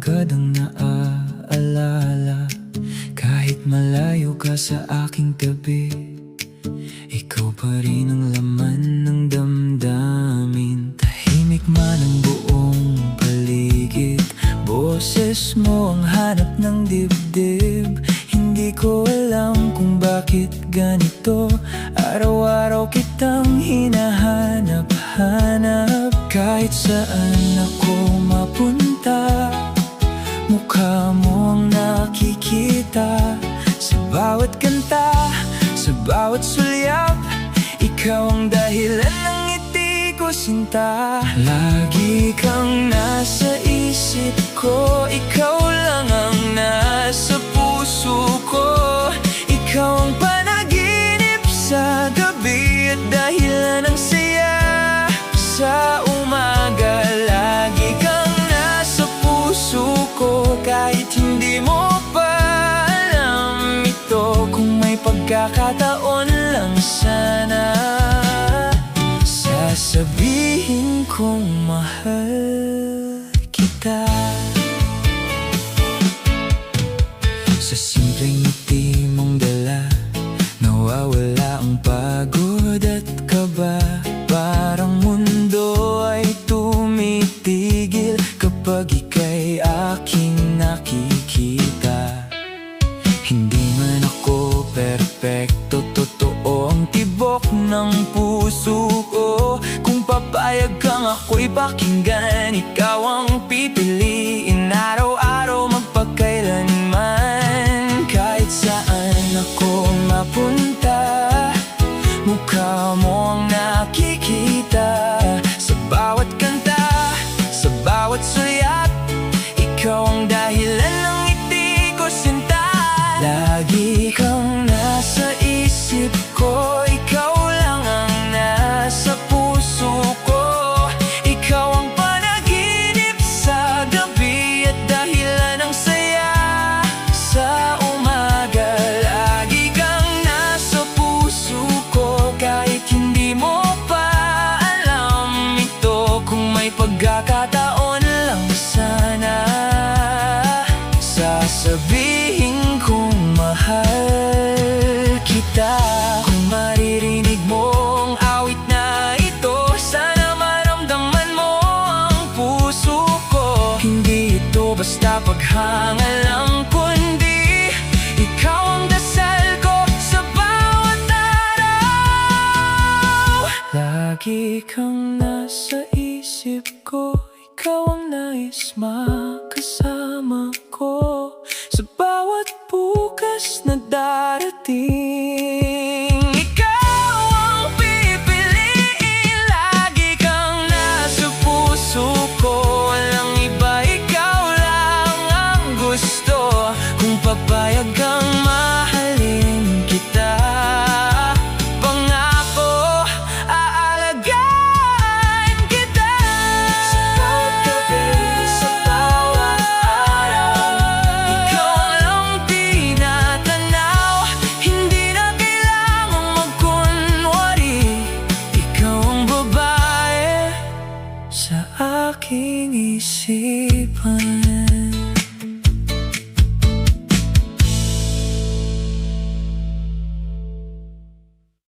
agad ang naaalala. Kahit malayo ka sa aking tabi, ikaw pa rin ang laman ng damdamin. Tahimik man ang buong paligid, boses mo ang hanap ng dibdib. Hindi ko alam kung bakit ganito, araw-araw kitang hinahanap-hanap. Kahit saan ako mapunta, mukha mo ang nakikita. Sa bawat kanta, sa bawat sulyap, ikaw ang dahilan ng ngiti ko, sinta. Lagi kang nasa isip ko, ikaw lang ang nasa puso ko. Ikaw ang panaginip sa gabi at dahilan ng saya sa umaga. Lagi kang nasa puso ko, kahit hindi mo pa alam ito. Kung may pagkakataon lang sana, sasabihin kong mahal kita. Sa simpleng ngiti mong dala, nawawala ang pagod at kaba. Parang mundo ay tumitigil kapag ika'y aking nakikita. Hindi man ako perpekto, totoo ang tibok ng puso ko. Kung papayag kang ako'y pakinggan, ikaw ang pipiliin araw-araw magpakailanman. Kahit saan ako mapunta, mukha mo ang nakikita. Sa bawat kanta, sa bawat sulyap, ikaw ang dahilan ng ngiti ko, sinta. Lagi kang nasa isip ko, ikaw lang ang nasa puso ko. Ikaw ang panaginip sa gabi at dahilan ng saya sa umaga. Lagi kang nasa puso ko, kahit hindi mo pa alam ito. Kung may pagkakataon lang sana, sasabihin kong mahal kita. Kung maririnig mo ang awit na ito, sana maramdaman mo ang puso ko. Hindi ito basta paghanga lang, kundi ikaw ang dasal ko sa bawat araw. Lagi kang nasa isip ko, ikaw ang nais makasama ko sa bawat bukas na darating. Ikaw ang pipiliin, lagi kang nasa puso ko. Walang iba, ikaw lang ang gusto. Kung papayag kang mahalin kita, pangako, aalagaan kita. Sa bawat gabi, sa bawat araw, ikaw ang tinatanaw. Hindi na kailangang magkunwari, ikaw ang babae sa aking isipan.